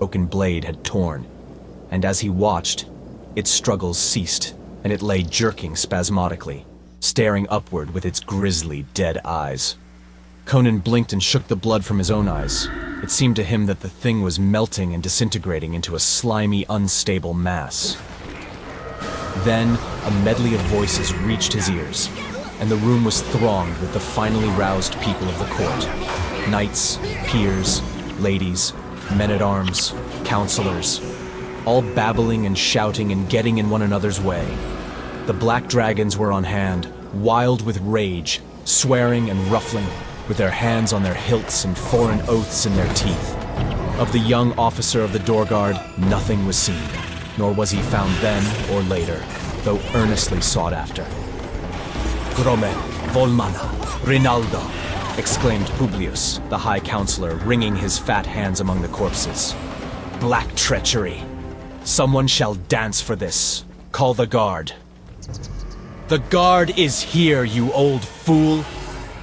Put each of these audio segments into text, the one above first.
broken blade had torn, and as he watched, its struggles ceased, and it lay jerking spasmodically, staring upward with its grisly, dead eyes. Conan blinked and shook the blood from his own eyes. It seemed to him that the thing was melting and disintegrating into a slimy, unstable mass. Then, a medley of voices reached his ears, and the room was thronged with the finally roused people of the court. Knights, peers, ladies, men-at-arms, counselors, all babbling and shouting and getting in one another's way. The black dragons were on hand, wild with rage, swearing and ruffling, with their hands on their hilts and foreign oaths in their teeth. Of the young officer of the door guard, nothing was seen, nor was he found then or later, though earnestly sought after. "Grome, Volmana, Rinaldo," exclaimed Publius, the high counselor, wringing his fat hands among the corpses. "Black treachery. Someone shall dance for this. Call the guard." "The guard is here, you old fool!"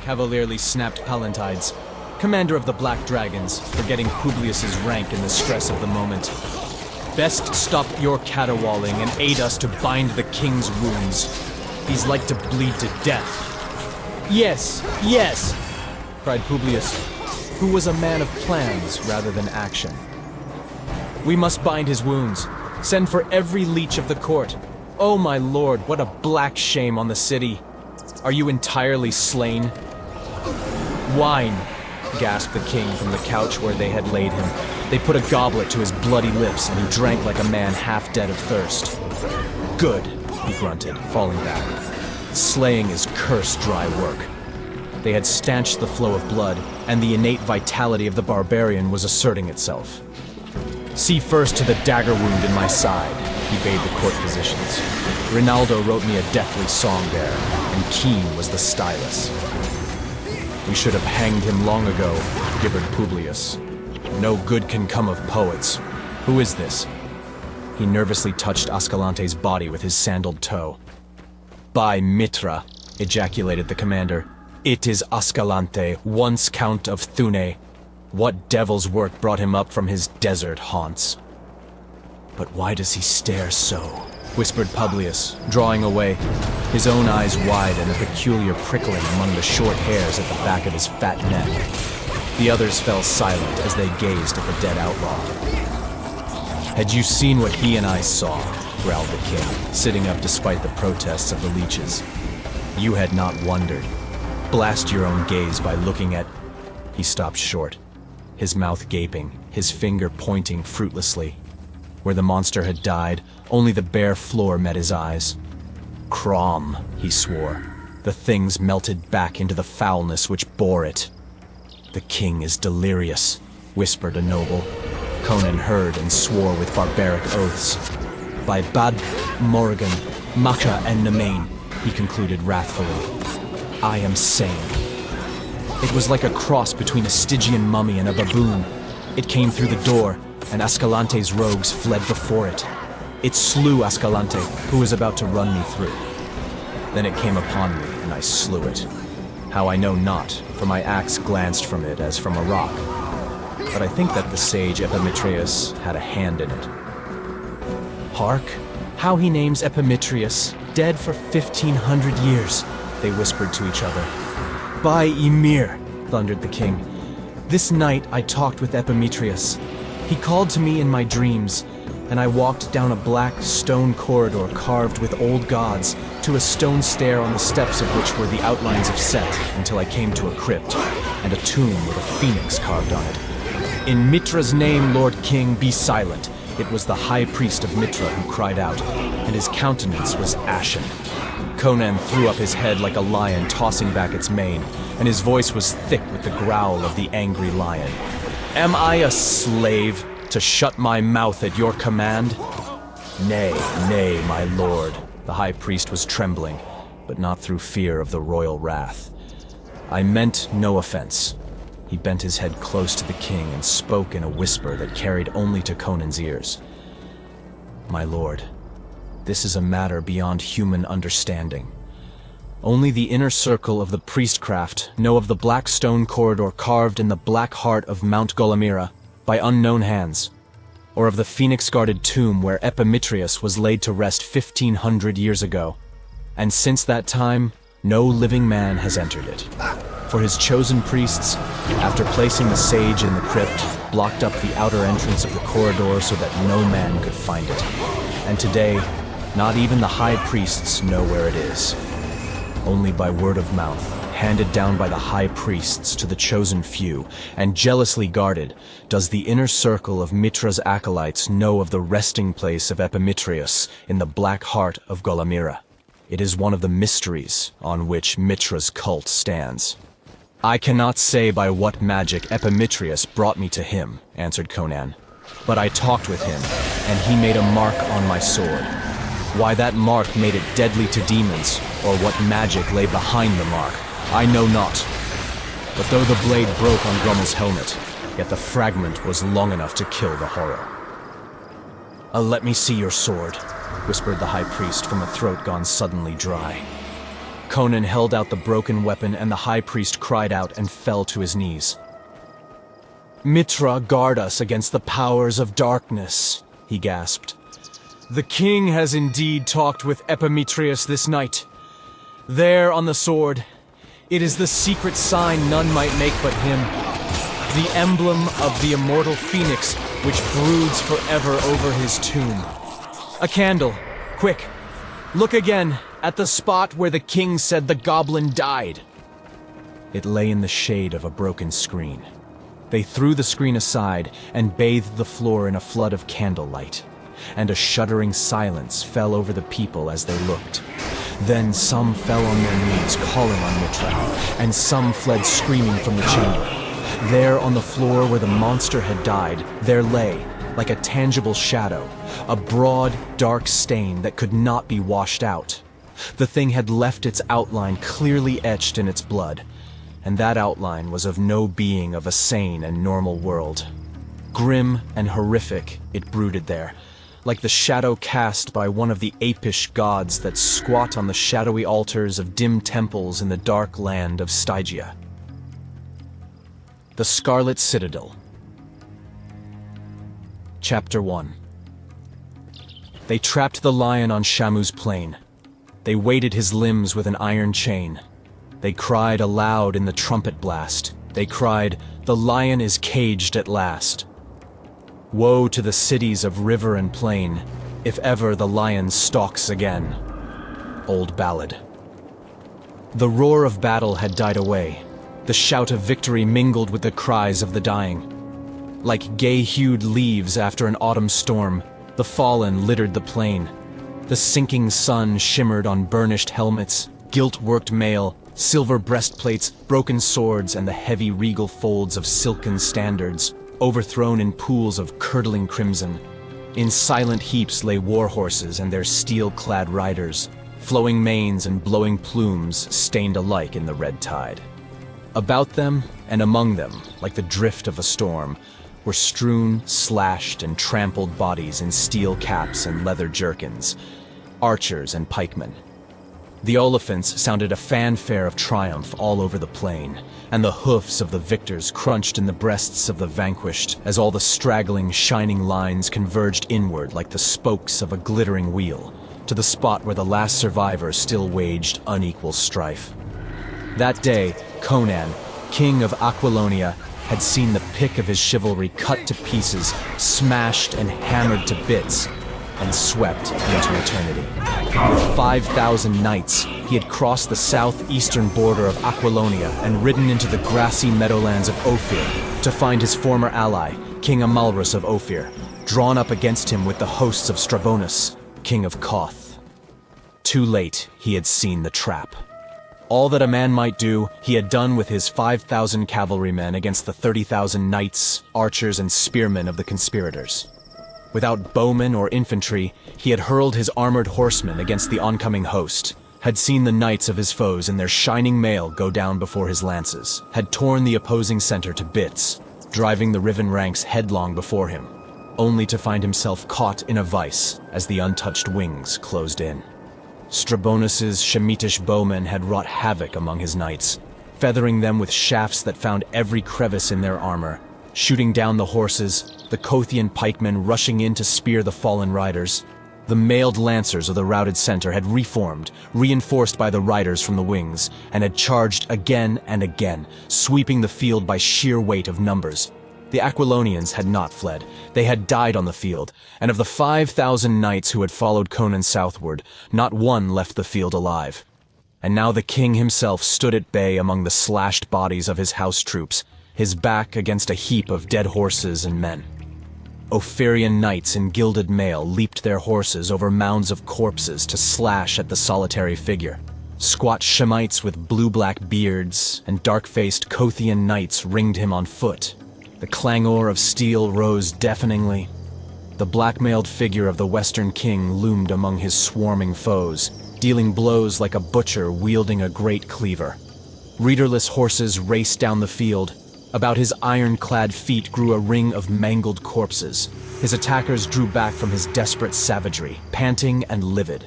cavalierly snapped Palantides, commander of the Black Dragons, forgetting Publius's rank in the stress of the moment. "Best stop your caterwauling and aid us to bind the king's wounds. He's like to bleed to death." "Yes, yes!" cried Publius, who was a man of plans rather than action. "We must bind his wounds. Send for every leech of the court. Oh my lord, what a black shame on the city. Are you entirely slain?" "Wine," gasped the king from the couch where they had laid him. They put a goblet to his bloody lips, and he drank like a man half dead of thirst. "Good," he grunted, falling back. "Slaying is cursed dry work." They had stanched the flow of blood, and the innate vitality of the barbarian was asserting itself. "See first to the dagger wound in my side," he bade the court physicians. "Rinaldo wrote me a deathly song there, and keen was the stylus." "We should have hanged him long ago," gibbered Publius. "No good can come of poets. Who is this?" He nervously touched Ascalante's body with his sandaled toe. "By Mitra," ejaculated the commander. "It is Ascalante, once Count of Thune. What devil's work brought him up from his desert haunts?" "But why does he stare so?" whispered Publius, drawing away, his own eyes wide and a peculiar prickling among the short hairs at the back of his fat neck. The others fell silent as they gazed at the dead outlaw. "Had you seen what he and I saw," growled the king, sitting up despite the protests of the leeches, "you had not wondered. Blast your own gaze by looking at—" He stopped short, his mouth gaping, his finger pointing fruitlessly. Where the monster had died, only the bare floor met his eyes. "Crom," he swore. The things melted back into the foulness which bore it. "The king is delirious," whispered a noble. Conan heard and swore with barbaric oaths. "By Bad Morrigan, Macha and Nemain," he concluded wrathfully, "I am sane." It was like a cross between a Stygian mummy and a baboon. It came through the door, and Ascalante's rogues fled before it. It slew Ascalante, who was about to run me through. Then it came upon me, and I slew it. How I know not, for my axe glanced from it as from a rock. But I think that the sage Epimetheus had a hand in it. "Hark, how he names Epimetheus, dead for 1,500 years, they whispered to each other. "By Ymir," thundered the king. "This night I talked with Epimetheus. He called to me in my dreams, and I walked down a black stone corridor carved with old gods to a stone stair on the steps of which were the outlines of Set until I came to a crypt and a tomb with a phoenix carved on it. In Mitra's name, Lord King, be silent." It was the high priest of Mitra who cried out, and his countenance was ashen. Conan threw up his head like a lion tossing back its mane, and his voice was thick with the growl of the angry lion. "Am I a slave to shut my mouth at your command?" "Nay, nay, my lord." The high priest was trembling, but not through fear of the royal wrath. "I meant no offense." He bent his head close to the king and spoke in a whisper that carried only to Conan's ears. "My lord, this is a matter beyond human understanding. Only the inner circle of the priestcraft know of the black stone corridor carved in the black heart of Mount Golamira by unknown hands. or of the phoenix-guarded tomb where Epimetheus was laid to rest 1,500 years ago. And since that time, no living man has entered it. For his chosen priests, after placing the sage in the crypt, blocked up the outer entrance of the corridor so that no man could find it. And today, not even the high priests know where it is. Only by word of mouth, handed down by the high priests to the chosen few, and jealously guarded, does the inner circle of Mitra's acolytes know of the resting place of Epimetheus in the black heart of Golamira. It is one of the mysteries on which Mitra's cult stands. "I cannot say by what magic Epimetheus brought me to him," answered Conan. "But I talked with him, and he made a mark on my sword. Why that mark made it deadly to demons, or what magic lay behind the mark, I know not. But though the blade broke on Grummel's helmet, yet the fragment was long enough to kill the horror." "Let me see your sword," whispered the high priest from a throat gone suddenly dry. Conan held out the broken weapon, and the high priest cried out and fell to his knees. "Mitra, guard us against the powers of darkness," he gasped. "The king has indeed talked with Epimetheus this night. There on the sword, it is the secret sign none might make but him, the emblem of the immortal phoenix which broods forever over his tomb. A candle, quick, look again at the spot where the king said the goblin died." It lay in the shade of a broken screen. They threw the screen aside and bathed the floor in a flood of candlelight, and a shuddering silence fell over the people as they looked. Then some fell on their knees, calling on Mitra, and some fled screaming from the chamber. There on the floor where the monster had died, there lay, like a tangible shadow, a broad, dark stain that could not be washed out. The thing had left its outline clearly etched in its blood, and that outline was of no being of a sane and normal world. Grim and horrific, it brooded there, like the shadow cast by one of the apish gods that squat on the shadowy altars of dim temples in the dark land of Stygia. The Scarlet Citadel. Chapter 1. They trapped the lion on Shamu's plain. They weighted his limbs with an iron chain. They cried aloud in the trumpet blast. They cried, "The lion is caged at last." Woe to the cities of river and plain, if ever the lion stalks again. Old Ballad. The roar of battle had died away. The shout of victory mingled with the cries of the dying. Like gay-hued leaves after an autumn storm, the fallen littered the plain. The sinking sun shimmered on burnished helmets, gilt-worked mail, silver breastplates, broken swords, and the heavy regal folds of silken standards, overthrown in pools of curdling crimson. In silent heaps lay war horses and their steel-clad riders, flowing manes and blowing plumes stained alike in the red tide. About them, and among them, like the drift of a storm, were strewn, slashed, and trampled bodies in steel caps and leather jerkins, archers and pikemen. The Oliphants sounded a fanfare of triumph all over the plain, and the hoofs of the victors crunched in the breasts of the vanquished as all the straggling, shining lines converged inward like the spokes of a glittering wheel, to the spot where the last survivor still waged unequal strife. That day, Conan, king of Aquilonia, had seen the pick of his chivalry cut to pieces, smashed and hammered to bits, and swept into eternity. With 5,000 knights, he had crossed the southeastern border of Aquilonia and ridden into the grassy meadowlands of Ophir to find his former ally, King Amalrus of Ophir, drawn up against him with the hosts of Strabonus, king of Koth. Too late, he had seen the trap. All that a man might do, he had done with his 5,000 cavalrymen against the 30,000 knights, archers, and spearmen of the conspirators. Without bowmen or infantry, he had hurled his armored horsemen against the oncoming host, had seen the knights of his foes in their shining mail go down before his lances, had torn the opposing center to bits, driving the riven ranks headlong before him, only to find himself caught in a vice as the untouched wings closed in. Strabonus's Shemitish bowmen had wrought havoc among his knights, feathering them with shafts that found every crevice in their armor, shooting down the horses, the Kothian pikemen rushing in to spear the fallen riders. The mailed lancers of the routed center had reformed, reinforced by the riders from the wings, and had charged again and again, sweeping the field by sheer weight of numbers. The Aquilonians had not fled. They had died on the field, and of the 5,000 knights who had followed Conan southward, not one left the field alive. And now the king himself stood at bay among the slashed bodies of his house troops, his back against a heap of dead horses and men. Ophirian knights in gilded mail leaped their horses over mounds of corpses to slash at the solitary figure. Squat Shemites with blue-black beards and dark-faced Kothian knights ringed him on foot. The clangor of steel rose deafeningly. The black-mailed figure of the Western king loomed among his swarming foes, dealing blows like a butcher wielding a great cleaver. Readerless horses raced down the field. About his iron-clad feet grew a ring of mangled corpses. His attackers drew back from his desperate savagery, panting and livid.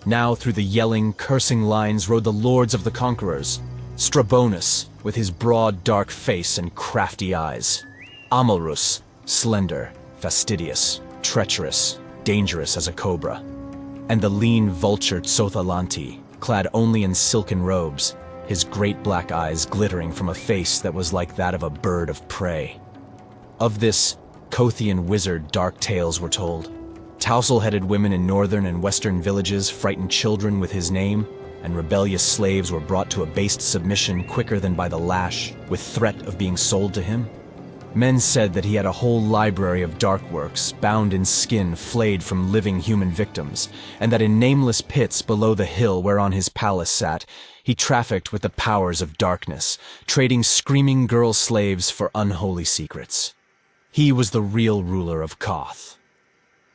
Now through the yelling, cursing lines rode the lords of the conquerors. Strabonus, with his broad, dark face and crafty eyes. Amalrus, slender, fastidious, treacherous, dangerous as a cobra. And the lean vulture Tsothalanti, clad only in silken robes, his great black eyes glittering from a face that was like that of a bird of prey. Of this Kothian wizard dark tales were told. Tousle-headed women in northern and western villages frightened children with his name, and rebellious slaves were brought to abased submission quicker than by the lash, with threat of being sold to him. Men said that he had a whole library of dark works, bound in skin flayed from living human victims, and that in nameless pits below the hill whereon his palace sat, he trafficked with the powers of darkness, trading screaming girl slaves for unholy secrets. He was the real ruler of Koth.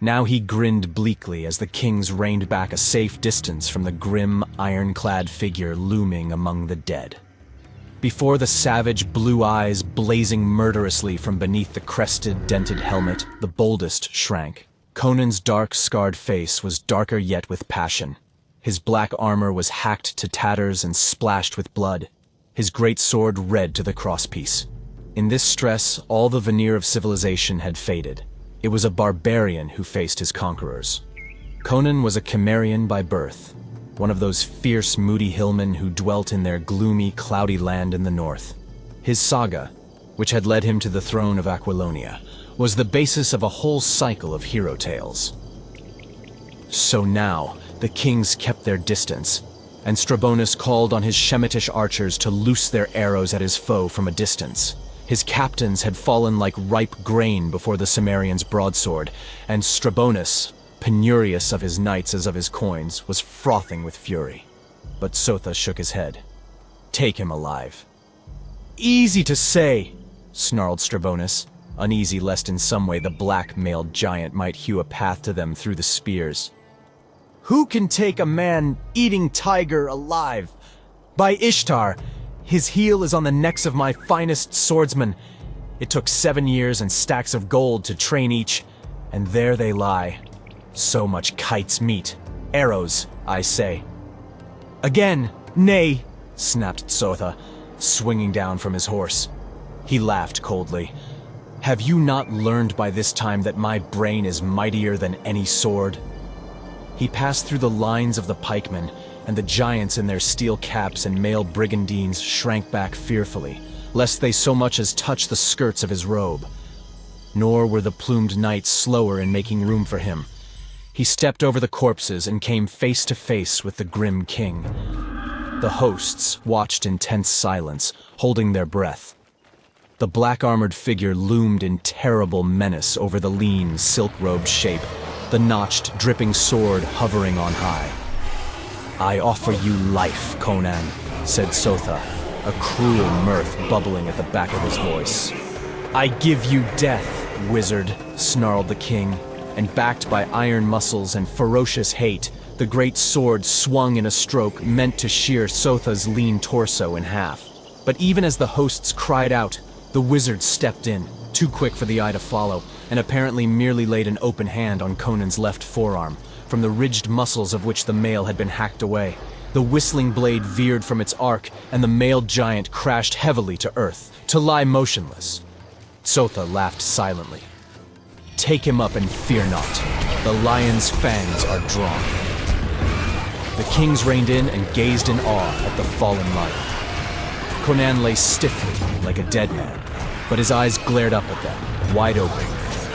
Now he grinned bleakly as the kings reined back a safe distance from the grim, iron-clad figure looming among the dead. Before the savage blue eyes blazing murderously from beneath the crested, dented helmet, the boldest shrank. Conan's dark, scarred face was darker yet with passion. His black armor was hacked to tatters and splashed with blood, his great sword red to the crosspiece. In this stress, all the veneer of civilization had faded. It was a barbarian who faced his conquerors. Conan was a Cimmerian by birth, one of those fierce, moody hillmen who dwelt in their gloomy, cloudy land in the north. His saga, which had led him to the throne of Aquilonia, was the basis of a whole cycle of hero tales. So now, the kings kept their distance, and Strabonus called on his Shemitish archers to loose their arrows at his foe from a distance. His captains had fallen like ripe grain before the Cimmerian's broadsword, and Strabonus, penurious of his knights as of his coins, was frothing with fury. But Sotha shook his head. Take him alive. Easy to say, snarled Strabonus, uneasy lest in some way the black-mailed giant might hew a path to them through the spears. Who can take a man-eating tiger alive? By Ishtar, his heel is on the necks of my finest swordsmen. It took 7 years and stacks of gold to train each, and there they lie. So much kite's meat. Arrows, I say. Again, nay, snapped Sotha, swinging down from his horse. He laughed coldly. Have you not learned by this time that my brain is mightier than any sword? He passed through the lines of the pikemen, and the giants in their steel caps and mail brigandines shrank back fearfully, lest they so much as touch the skirts of his robe. Nor were the plumed knights slower in making room for him. He stepped over the corpses and came face to face with the grim king. The hosts watched in tense silence, holding their breath. The black-armored figure loomed in terrible menace over the lean, silk-robed shape, the notched, dripping sword hovering on high. I offer you life, Conan, said Sotha, a cruel mirth bubbling at the back of his voice. I give you death, wizard, snarled the king, and backed by iron muscles and ferocious hate, the great sword swung in a stroke meant to shear Sotha's lean torso in half. But even as the hosts cried out, the wizard stepped in, too quick for the eye to follow, and apparently merely laid an open hand on Conan's left forearm, from the ridged muscles of which the mail had been hacked away. The whistling blade veered from its arc, and the mailed giant crashed heavily to earth, to lie motionless. Tsotha laughed silently. "Take him up and fear not. The lion's fangs are drawn." The kings reined in and gazed in awe at the fallen lion. Conan lay stiffly, like a dead man, but his eyes glared up at them, wide open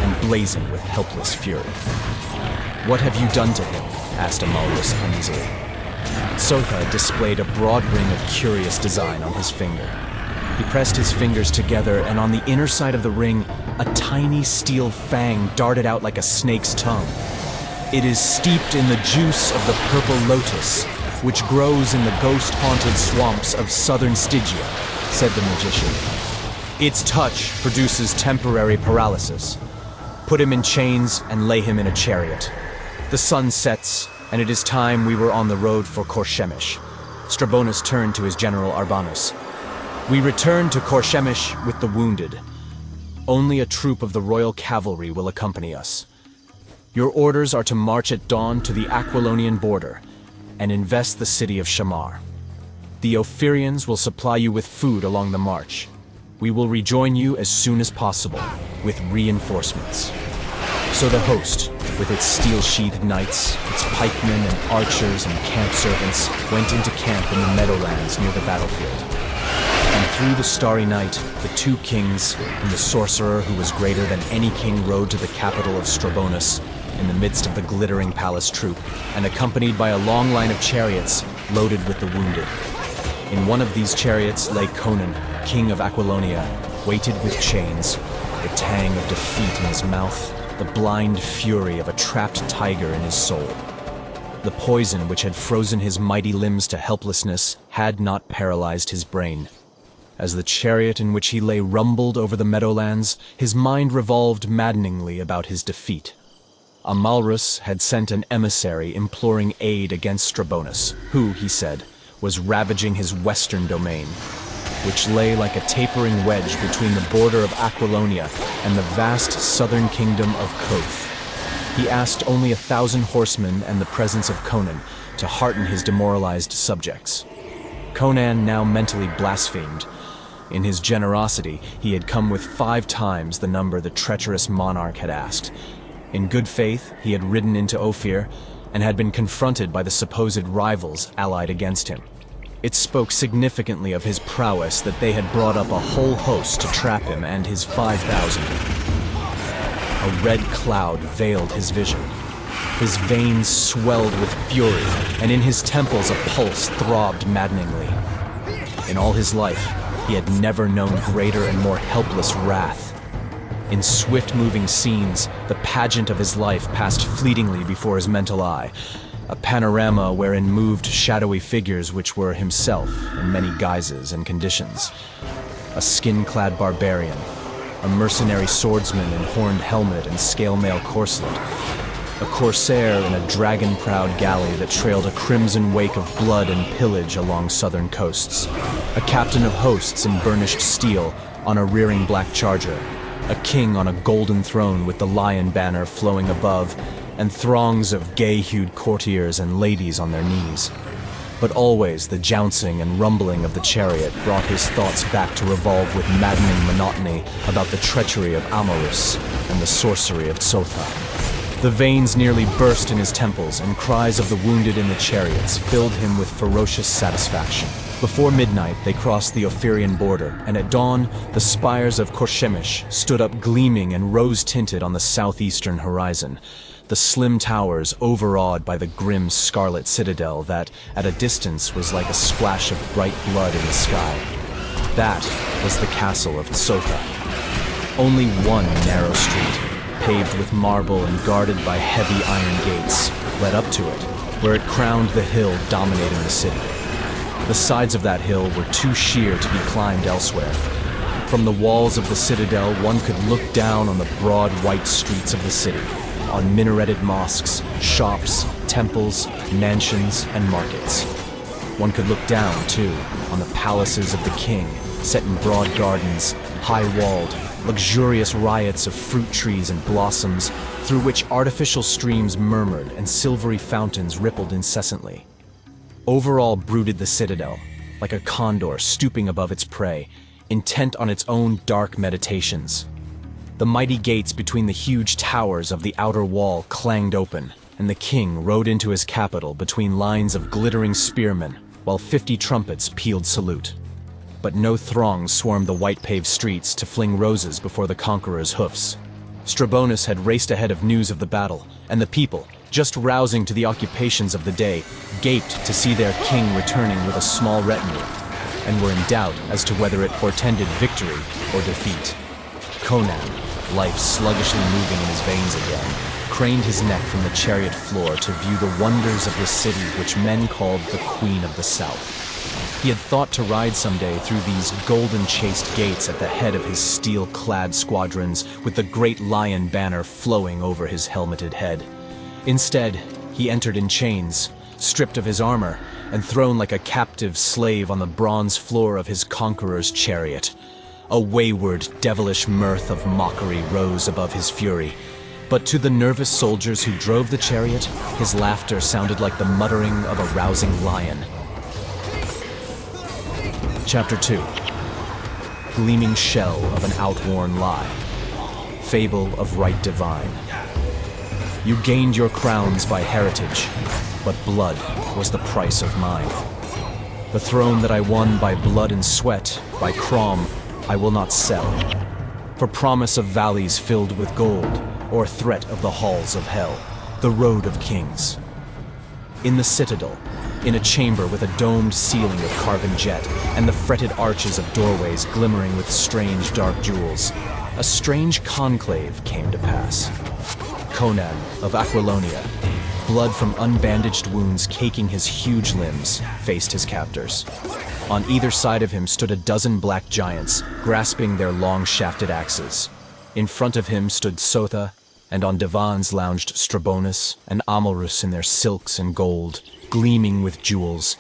and blazing with helpless fury. "What have you done to him?" asked Amalrus uneasily. Tsotha displayed a broad ring of curious design on his finger. He pressed his fingers together, and on the inner side of the ring, a tiny steel fang darted out like a snake's tongue. "It is steeped in the juice of the purple lotus, which grows in the ghost-haunted swamps of southern Stygia," said the magician. "Its touch produces temporary paralysis. Put him in chains and lay him in a chariot. The sun sets, and it is time we were on the road for Korshemish." Strabonus turned to his general Arbanus. "We return to Korshemish with the wounded. Only a troop of the royal cavalry will accompany us. Your orders are to march at dawn to the Aquilonian border and invest the city of Shamar. The Ophirians will supply you with food along the march. We will rejoin you as soon as possible with reinforcements." So the host, with its steel-sheathed knights, its pikemen and archers and camp servants, went into camp in the meadowlands near the battlefield. And through the starry night, the two kings and the sorcerer who was greater than any king rode to the capital of Strabonus in the midst of the glittering palace troop, and accompanied by a long line of chariots loaded with the wounded. In one of these chariots lay Conan, king of Aquilonia, weighted with chains, the tang of defeat in his mouth, the blind fury of a trapped tiger in his soul. The poison which had frozen his mighty limbs to helplessness had not paralyzed his brain. As the chariot in which he lay rumbled over the meadowlands, his mind revolved maddeningly about his defeat. Amalrus had sent an emissary imploring aid against Strabonus, who, he said, was ravaging his western domain, which lay like a tapering wedge between the border of Aquilonia and the vast southern kingdom of Koth. He asked only 1,000 horsemen and the presence of Conan to hearten his demoralized subjects. Conan now mentally blasphemed. In his generosity, he had come with 5 times the number the treacherous monarch had asked. In good faith, he had ridden into Ophir and had been confronted by the supposed rivals allied against him. It spoke significantly of his prowess that they had brought up a whole host to trap him and his 5,000. A red cloud veiled his vision. His veins swelled with fury, and in his temples a pulse throbbed maddeningly. In all his life, he had never known greater and more helpless wrath. In swift-moving scenes, the pageant of his life passed fleetingly before his mental eye, a panorama wherein moved shadowy figures which were himself in many guises and conditions. A skin-clad barbarian, a mercenary swordsman in horned helmet and scale-mail corselet, a corsair in a dragon-prowed galley that trailed a crimson wake of blood and pillage along southern coasts, a captain of hosts in burnished steel on a rearing black charger, a king on a golden throne with the lion banner flowing above, and throngs of gay-hued courtiers and ladies on their knees. But always the jouncing and rumbling of the chariot brought his thoughts back to revolve with maddening monotony about the treachery of Amalrus and the sorcery of Tsotha. The veins nearly burst in his temples, and cries of the wounded in the chariots filled him with ferocious satisfaction. Before midnight, they crossed the Ophirian border, and at dawn, the spires of Korshemish stood up gleaming and rose-tinted on the southeastern horizon, the slim towers overawed by the grim scarlet citadel that, at a distance, was like a splash of bright blood in the sky. That was the castle of Tsotha. Only one narrow street, paved with marble and guarded by heavy iron gates, led up to it, where it crowned the hill dominating the city. The sides of that hill were too sheer to be climbed elsewhere. From the walls of the citadel, one could look down on the broad white streets of the city, on minareted mosques, shops, temples, mansions, and markets. One could look down, too, on the palaces of the king, set in broad gardens, high-walled, luxurious riots of fruit trees and blossoms, through which artificial streams murmured and silvery fountains rippled incessantly. Over all brooded the citadel, like a condor stooping above its prey, intent on its own dark meditations. The mighty gates between the huge towers of the outer wall clanged open, and the king rode into his capital between lines of glittering spearmen, while 50 trumpets pealed salute. But no throngs swarmed the white-paved streets to fling roses before the conqueror's hoofs. Strabonus had raced ahead of news of the battle, and the people, just rousing to the occupations of the day, gaped to see their king returning with a small retinue, and were in doubt as to whether it portended victory or defeat. Conan, life sluggishly moving in his veins again, craned his neck from the chariot floor to view the wonders of the city which men called the Queen of the South. He had thought to ride someday through these golden-chased gates at the head of his steel-clad squadrons, with the great lion banner flowing over his helmeted head. Instead, he entered in chains, stripped of his armor, and thrown like a captive slave on the bronze floor of his conqueror's chariot. A wayward, devilish mirth of mockery rose above his fury, but to the nervous soldiers who drove the chariot, his laughter sounded like the muttering of a rousing lion. Chapter 2. Gleaming shell of an outworn lie. Fable of right divine. You gained your crowns by heritage, but blood was the price of mine. The throne that I won by blood and sweat, by Crom, I will not sell, for promise of valleys filled with gold, or threat of the halls of hell, the road of kings. In the citadel, in a chamber with a domed ceiling of carven jet, and the fretted arches of doorways glimmering with strange dark jewels, a strange conclave came to pass. Conan of Aquilonia, blood from unbandaged wounds caking his huge limbs, faced his captors. On either side of him stood a dozen black giants, grasping their long-shafted axes. In front of him stood Sotha, and on divans lounged Strabonus and Amalrus in their silks and gold, gleaming with jewels,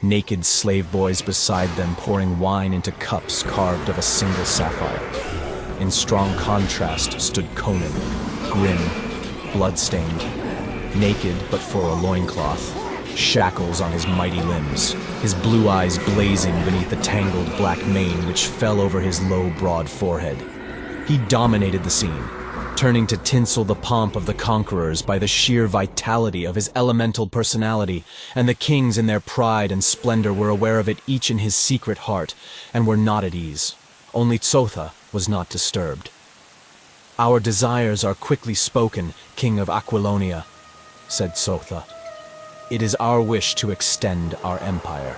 naked slave boys beside them pouring wine into cups carved of a single sapphire. In strong contrast stood Conan, grim, blood-stained, naked but for a loincloth, shackles on his mighty limbs, his blue eyes blazing beneath the tangled black mane which fell over his low, broad forehead. He dominated the scene, turning to tinsel the pomp of the conquerors by the sheer vitality of his elemental personality, and the kings in their pride and splendor were aware of it each in his secret heart, and were not at ease. Only Tsotha was not disturbed. "Our desires are quickly spoken, King of Aquilonia," said Tsotha. "It is our wish to extend our empire."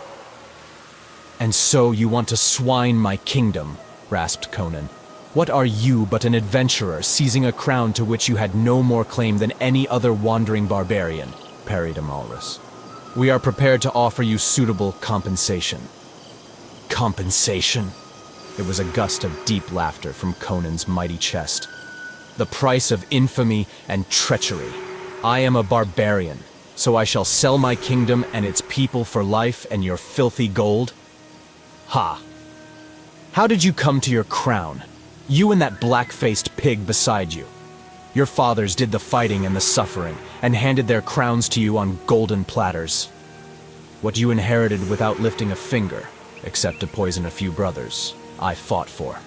"And so you want to swine my kingdom," rasped Conan. "What are you but an adventurer seizing a crown to which you had no more claim than any other wandering barbarian?" parried Amalrus. "We are prepared to offer you suitable compensation." "Compensation?" There was a gust of deep laughter from Conan's mighty chest. "The price of infamy and treachery. I am a barbarian, so I shall sell my kingdom and its people for life and your filthy gold? Ha! How did you come to your crown? You and that black-faced pig beside you. Your fathers did the fighting and the suffering, and handed their crowns to you on golden platters. What you inherited without lifting a finger, except to poison a few brothers, I fought for.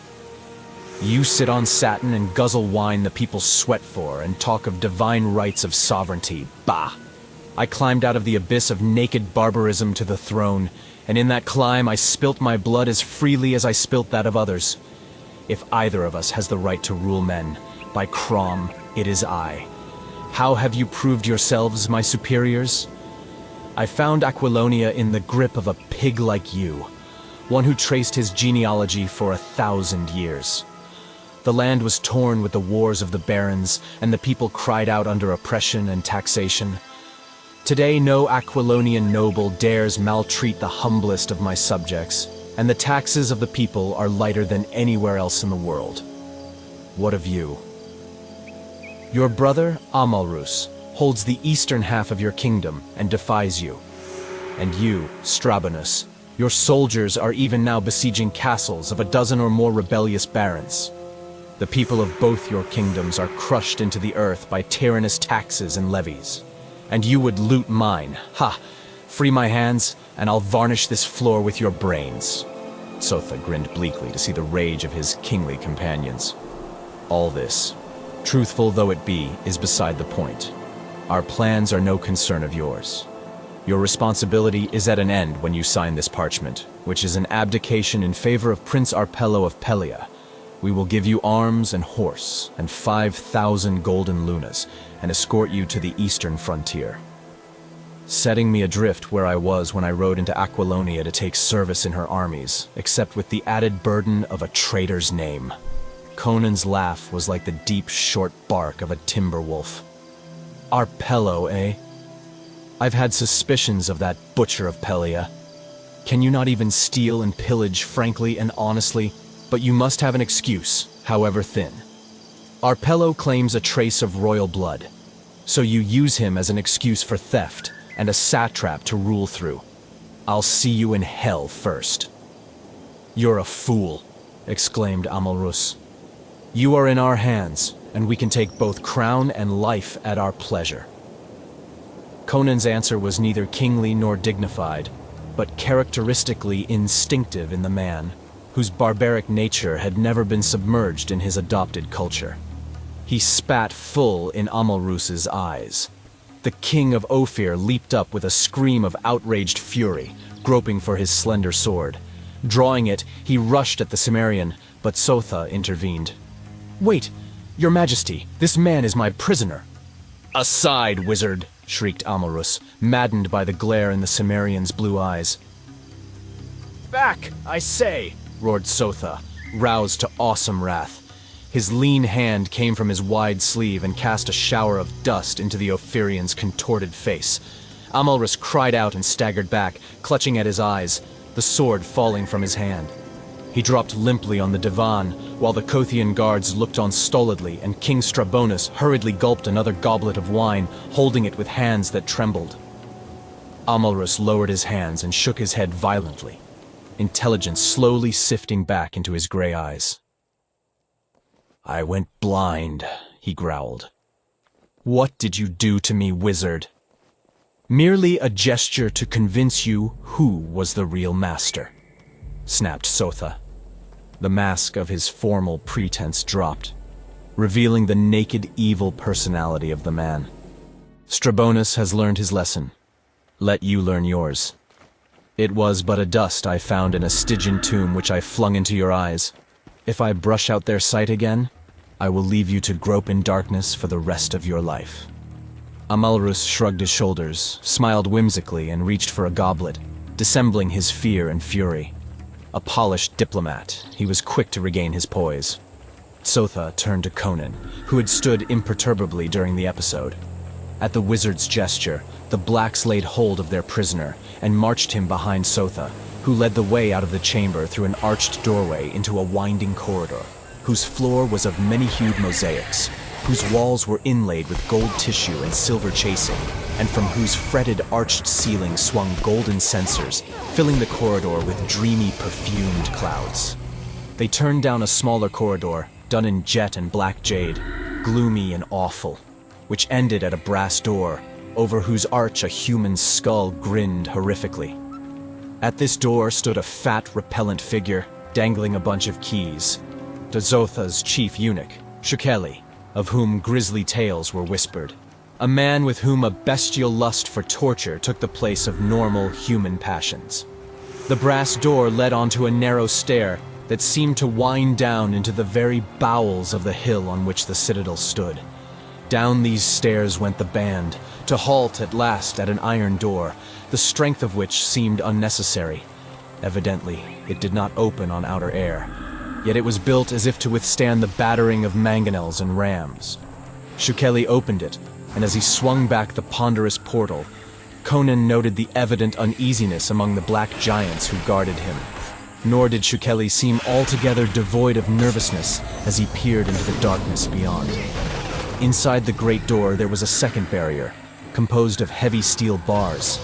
You sit on satin and guzzle wine the people sweat for, and talk of divine rights of sovereignty. Bah! I climbed out of the abyss of naked barbarism to the throne, and in that climb I spilt my blood as freely as I spilt that of others. If either of us has the right to rule men, by Crom, it is I. How have you proved yourselves, my superiors? I found Aquilonia in the grip of a pig like you, one who traced his genealogy for 1,000 years. The land was torn with the wars of the barons, and the people cried out under oppression and taxation. Today no Aquilonian noble dares maltreat the humblest of my subjects, and the taxes of the people are lighter than anywhere else in the world. What of you? Your brother, Amalrus, holds the eastern half of your kingdom and defies you. And you, Strabonus, your soldiers are even now besieging castles of a dozen or more rebellious barons. The people of both your kingdoms are crushed into the earth by tyrannous taxes and levies. And you would loot mine. Ha! Free my hands, and I'll varnish this floor with your brains. Sotha grinned bleakly to see the rage of his kingly companions. All this, truthful though it be, is beside the point. Our plans are no concern of yours. Your responsibility is at an end when you sign this parchment, which is an abdication in favor of Prince Arpello of Pelia. We will give you arms and horse, and 5,000 golden lunas, and escort you to the eastern frontier. Setting me adrift where I was when I rode into Aquilonia to take service in her armies, except with the added burden of a traitor's name. Conan's laugh was like the deep, short bark of a timber wolf. Arpello, eh? I've had suspicions of that butcher of Pelia. Can you not even steal and pillage frankly and honestly? But you must have an excuse, however thin. Arpello claims a trace of royal blood, so you use him as an excuse for theft and a satrap to rule through. I'll see you in hell first. You're a fool, exclaimed Amalrus. You are in our hands, and we can take both crown and life at our pleasure. Conan's answer was neither kingly nor dignified, but characteristically instinctive in the man, whose barbaric nature had never been submerged in his adopted culture. He spat full in Amalrus's eyes. The king of Ophir leaped up with a scream of outraged fury, groping for his slender sword. Drawing it, he rushed at the Cimmerian, but Sotha intervened. "Wait, your majesty, this man is my prisoner." "Aside, wizard!" shrieked Amalrus, maddened by the glare in the Cimmerian's blue eyes. "Back, I say!" roared Sotha, roused to awesome wrath. His lean hand came from his wide sleeve and cast a shower of dust into the Ophirian's contorted face. Amalrus cried out and staggered back, clutching at his eyes, the sword falling from his hand. He dropped limply on the divan, while the Kothian guards looked on stolidly, and King Strabonus hurriedly gulped another goblet of wine, holding it with hands that trembled. Amalrus lowered his hands and shook his head violently, intelligence slowly sifting back into his gray eyes. "I went blind," he growled. "What did you do to me, wizard?" "Merely a gesture to convince you who was the real master," snapped Sotha. The mask of his formal pretense dropped, revealing the naked evil personality of the man. "Strabonus has learned his lesson. Let you learn yours. It was but a dust I found in a Stygian tomb which I flung into your eyes. If I brush out their sight again, I will leave you to grope in darkness for the rest of your life." Amalrus shrugged his shoulders, smiled whimsically, and reached for a goblet, dissembling his fear and fury. A polished diplomat, he was quick to regain his poise. Sotha turned to Conan, who had stood imperturbably during the episode. At the wizard's gesture, the blacks laid hold of their prisoner and marched him behind Sotha, who led the way out of the chamber through an arched doorway into a winding corridor, whose floor was of many-hued mosaics, whose walls were inlaid with gold tissue and silver chasing, and from whose fretted arched ceiling swung golden censers, filling the corridor with dreamy, perfumed clouds. They turned down a smaller corridor, done in jet and black jade, gloomy and awful, which ended at a brass door, over whose arch a human skull grinned horrifically. At this door stood a fat, repellent figure, dangling a bunch of keys. Dazotha's chief eunuch, Shukeli, of whom grisly tales were whispered. A man with whom a bestial lust for torture took the place of normal human passions. The brass door led onto a narrow stair that seemed to wind down into the very bowels of the hill on which the citadel stood. Down these stairs went the band, to halt at last at an iron door, the strength of which seemed unnecessary. Evidently, it did not open on outer air, yet it was built as if to withstand the battering of mangonels and rams. Shukeli opened it, and as he swung back the ponderous portal, Conan noted the evident uneasiness among the black giants who guarded him. Nor did Shukeli seem altogether devoid of nervousness as he peered into the darkness beyond. Inside the great door there was a second barrier, composed of heavy steel bars.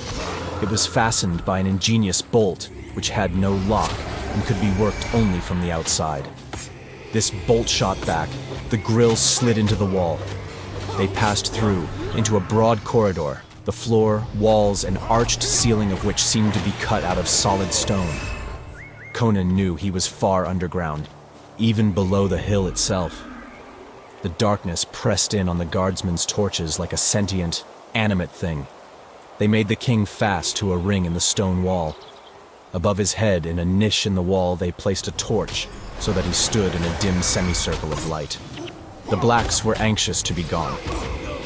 It was fastened by an ingenious bolt which had no lock and could be worked only from the outside. This bolt shot back, the grill slid into the wall. They passed through, into a broad corridor, the floor, walls, and arched ceiling of which seemed to be cut out of solid stone. Conan knew he was far underground, even below the hill itself. The darkness pressed in on the guardsmen's torches like a sentient, animate thing. They made the king fast to a ring in the stone wall. Above his head, in a niche in the wall, they placed a torch so that he stood in a dim semicircle of light. The blacks were anxious to be gone.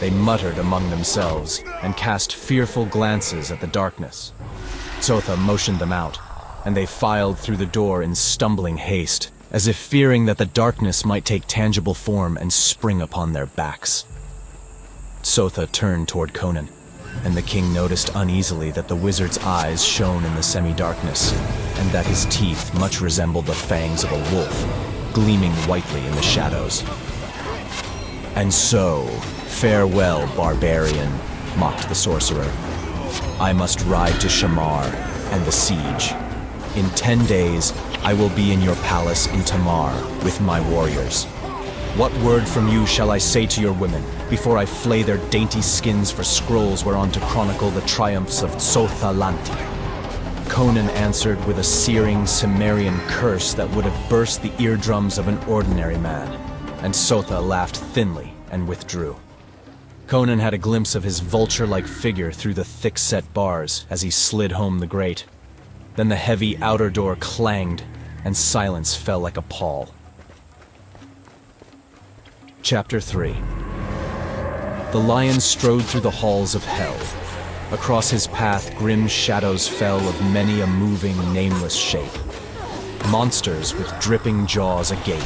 They muttered among themselves and cast fearful glances at the darkness. Sotha motioned them out, and they filed through the door in stumbling haste, as if fearing that the darkness might take tangible form and spring upon their backs. Sotha turned toward Conan, and the king noticed uneasily that the wizard's eyes shone in the semi-darkness, and that his teeth much resembled the fangs of a wolf, gleaming whitely in the shadows. "And so, farewell, barbarian," mocked the sorcerer. "I must ride to Shamar and the siege. In 10 days, I will be in your palace in Tamar with my warriors. What word from you shall I say to your women before I flay their dainty skins for scrolls whereon to chronicle the triumphs of Tsotha-Lanti?" Conan answered with a searing Cimmerian curse that would have burst the eardrums of an ordinary man, and Sotha laughed thinly and withdrew. Conan had a glimpse of his vulture-like figure through the thick-set bars as he slid home the grate. Then the heavy outer door clanged, and silence fell like a pall. Chapter 3. The lion strode through the halls of hell. Across his path grim shadows fell of many a moving, nameless shape. Monsters with dripping jaws agape.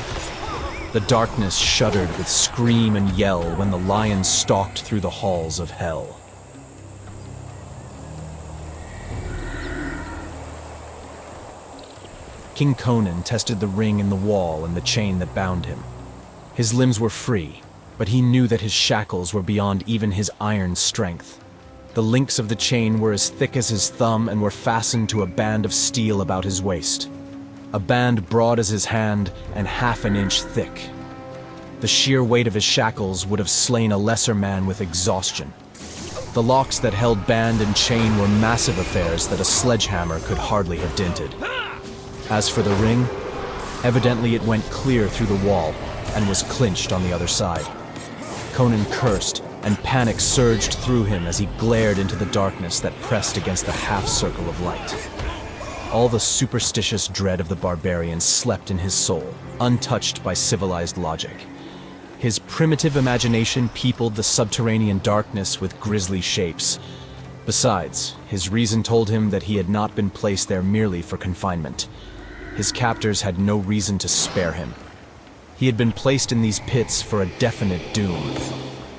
The darkness shuddered with scream and yell when the lion stalked through the halls of hell. King Conan tested the ring in the wall and the chain that bound him. His limbs were free, but he knew that his shackles were beyond even his iron strength. The links of the chain were as thick as his thumb and were fastened to a band of steel about his waist. A band broad as his hand and half an inch thick. The sheer weight of his shackles would have slain a lesser man with exhaustion. The locks that held band and chain were massive affairs that a sledgehammer could hardly have dented. As for the ring, evidently it went clear through the wall and was clinched on the other side. Conan cursed, and panic surged through him as he glared into the darkness that pressed against the half-circle of light. All the superstitious dread of the barbarian slept in his soul, untouched by civilized logic. His primitive imagination peopled the subterranean darkness with grisly shapes. Besides, his reason told him that he had not been placed there merely for confinement. His captors had no reason to spare him. He had been placed in these pits for a definite doom.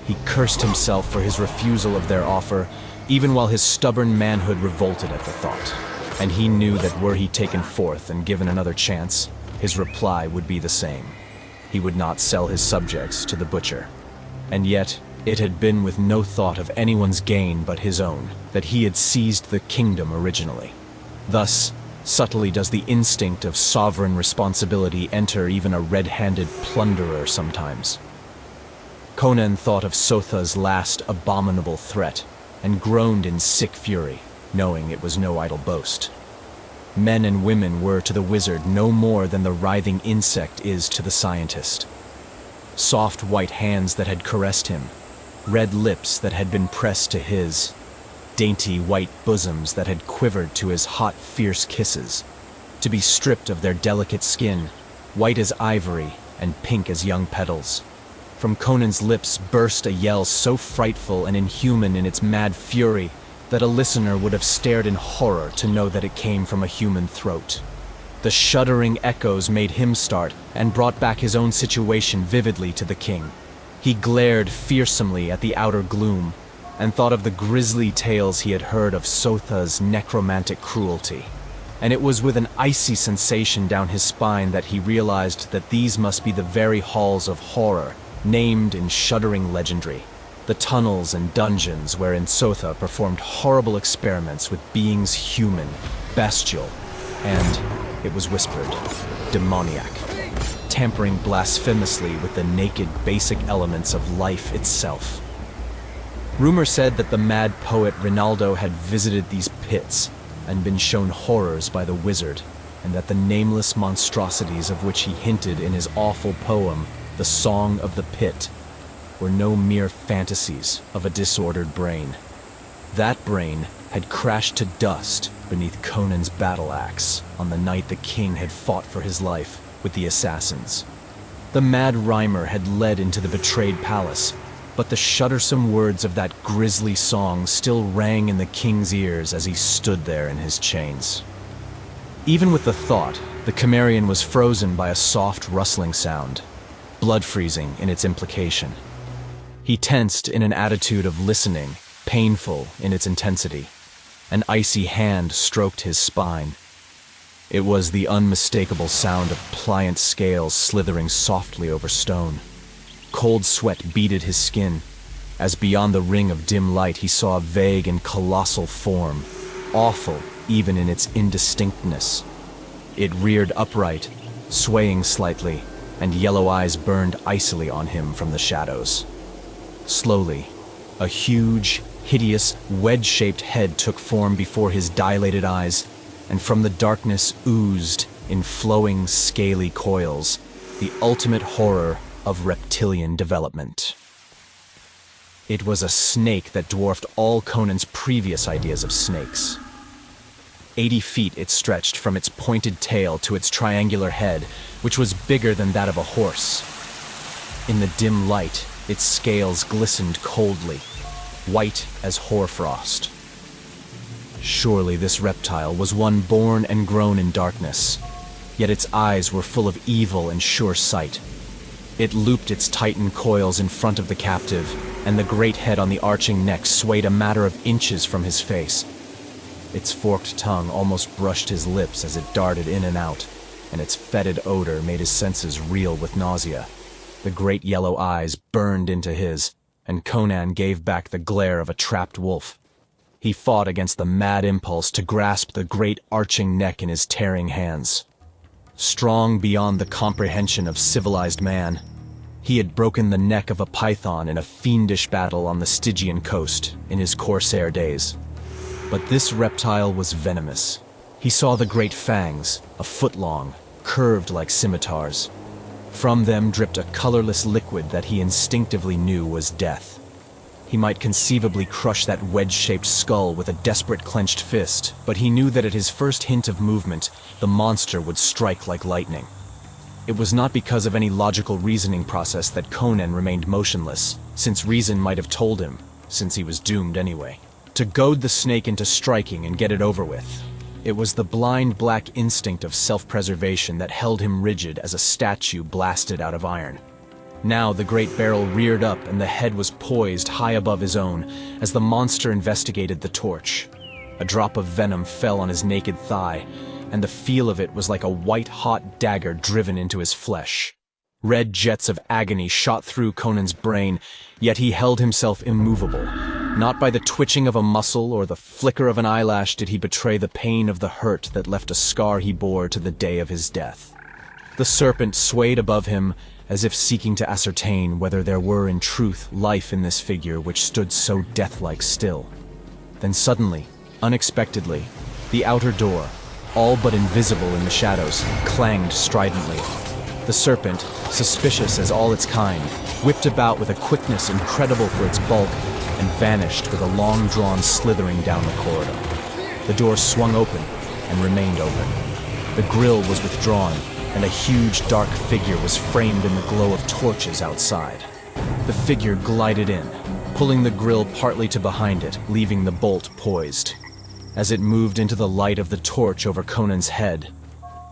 He cursed himself for his refusal of their offer, even while his stubborn manhood revolted at the thought. And he knew that were he taken forth and given another chance, his reply would be the same. He would not sell his subjects to the butcher. And yet, it had been with no thought of anyone's gain but his own that he had seized the kingdom originally. Thus, subtly does the instinct of sovereign responsibility enter even a red-handed plunderer sometimes. Conan thought of Sotha's last abominable threat, and groaned in sick fury, knowing it was no idle boast. Men and women were to the wizard no more than the writhing insect is to the scientist. Soft white hands that had caressed him, red lips that had been pressed to his, dainty white bosoms that had quivered to his hot, fierce kisses, to be stripped of their delicate skin, white as ivory and pink as young petals. From Conan's lips burst a yell so frightful and inhuman in its mad fury that a listener would have stared in horror to know that it came from a human throat. The shuddering echoes made him start and brought back his own situation vividly to the king. He glared fearsomely at the outer gloom and thought of the grisly tales he had heard of Sotha's necromantic cruelty. And it was with an icy sensation down his spine that he realized that these must be the very halls of horror, named in shuddering legendry, the tunnels and dungeons wherein Sotha performed horrible experiments with beings human, bestial, and, it was whispered, demoniac, tampering blasphemously with the naked basic elements of life itself. Rumor said that the mad poet Rinaldo had visited these pits and been shown horrors by the wizard, and that the nameless monstrosities of which he hinted in his awful poem the song of the pit, were no mere fantasies of a disordered brain. That brain had crashed to dust beneath Conan's battle axe on the night the king had fought for his life with the assassins. The mad rhymer had led into the betrayed palace, but the shuddersome words of that grisly song still rang in the king's ears as he stood there in his chains. Even with the thought, the Cimmerian was frozen by a soft rustling sound, blood-freezing in its implication. He tensed in an attitude of listening, painful in its intensity. An icy hand stroked his spine. It was the unmistakable sound of pliant scales slithering softly over stone. Cold sweat beaded his skin, as beyond the ring of dim light he saw a vague and colossal form, awful even in its indistinctness. It reared upright, swaying slightly, and yellow eyes burned icily on him from the shadows. Slowly, a huge, hideous, wedge-shaped head took form before his dilated eyes, and from the darkness oozed, in flowing, scaly coils, the ultimate horror of reptilian development. It was a snake that dwarfed all Conan's previous ideas of snakes. 80 feet it stretched from its pointed tail to its triangular head, which was bigger than that of a horse. In the dim light, its scales glistened coldly, white as hoarfrost. Surely this reptile was one born and grown in darkness, yet its eyes were full of evil and sure sight. It looped its tightened coils in front of the captive, and the great head on the arching neck swayed a matter of inches from his face. Its forked tongue almost brushed his lips as it darted in and out, and its fetid odor made his senses reel with nausea. The great yellow eyes burned into his, and Conan gave back the glare of a trapped wolf. He fought against the mad impulse to grasp the great arching neck in his tearing hands. Strong beyond the comprehension of civilized man, he had broken the neck of a python in a fiendish battle on the Stygian coast in his corsair days. But this reptile was venomous. He saw the great fangs, a foot long, curved like scimitars. From them dripped a colorless liquid that he instinctively knew was death. He might conceivably crush that wedge-shaped skull with a desperate clenched fist, but he knew that at his first hint of movement, the monster would strike like lightning. It was not because of any logical reasoning process that Conan remained motionless, since reason might have told him, since he was doomed anyway, to goad the snake into striking and get it over with. It was the blind black instinct of self-preservation that held him rigid as a statue blasted out of iron. Now the great barrel reared up and the head was poised high above his own as the monster investigated the torch. A drop of venom fell on his naked thigh, and the feel of it was like a white-hot dagger driven into his flesh. Red jets of agony shot through Conan's brain, yet he held himself immovable. Not by the twitching of a muscle or the flicker of an eyelash did he betray the pain of the hurt that left a scar he bore to the day of his death. The serpent swayed above him, as if seeking to ascertain whether there were in truth life in this figure which stood so death-like still. Then suddenly, unexpectedly, the outer door, all but invisible in the shadows, clanged stridently. The serpent, suspicious as all its kind, whipped about with a quickness incredible for its bulk, and vanished with a long-drawn slithering down the corridor. The door swung open and remained open. The grille was withdrawn, and a huge dark figure was framed in the glow of torches outside. The figure glided in, pulling the grille partly to behind it, leaving the bolt poised. As it moved into the light of the torch over Conan's head,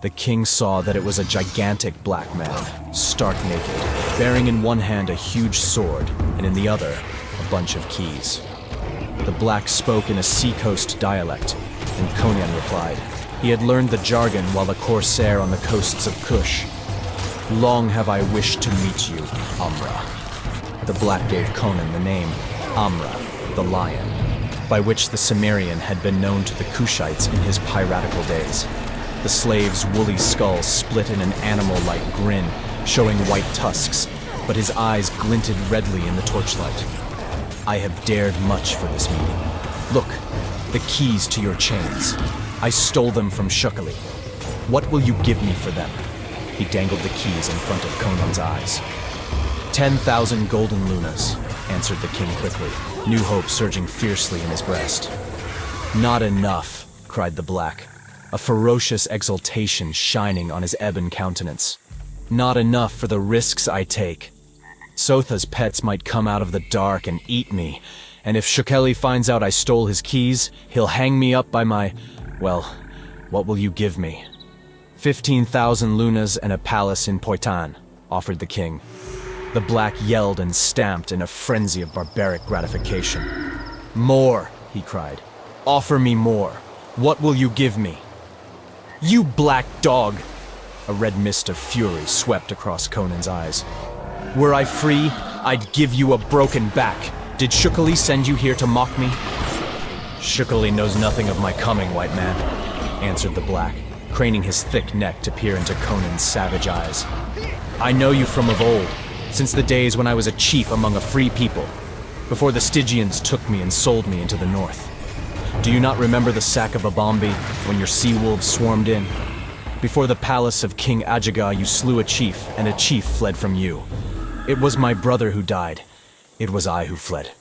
the king saw that it was a gigantic black man, stark naked, bearing in one hand a huge sword, and in the other, a bunch of keys. The black spoke in a seacoast dialect, and Conan replied. He had learned the jargon while a corsair on the coasts of Kush. "Long have I wished to meet you, Amra." The black gave Conan the name Amra, the Lion, by which the Cimmerian had been known to the Kushites in his piratical days. The slave's woolly skull split in an animal-like grin, showing white tusks, but his eyes glinted redly in the torchlight. "I have dared much for this meeting. Look, the keys to your chains. I stole them from Shukali. What will you give me for them?" He dangled the keys in front of Conan's eyes. 10,000 golden lunas, answered the king quickly, new hope surging fiercely in his breast. Not enough, cried the black, a ferocious exultation shining on his ebon countenance. Not enough for the risks I take. Sotha's pets might come out of the dark and eat me, and if Shukeli finds out I stole his keys, he'll hang me up by my... well, what will you give me? 15,000 lunas and a palace in Poitan, offered the king. The black yelled and stamped in a frenzy of barbaric gratification. More, he cried. Offer me more. What will you give me? You black dog! A red mist of fury swept across Conan's eyes. Were I free, I'd give you a broken back. Did Shukeli send you here to mock me? Shukeli knows nothing of my coming, white man, answered the black, craning his thick neck to peer into Conan's savage eyes. I know you from of old, since the days when I was a chief among a free people, before the Stygians took me and sold me into the north. Do you not remember the sack of Abombi, when your sea wolves swarmed in? Before the palace of King Ajaga you slew a chief, and a chief fled from you. It was my brother who died. It was I who fled.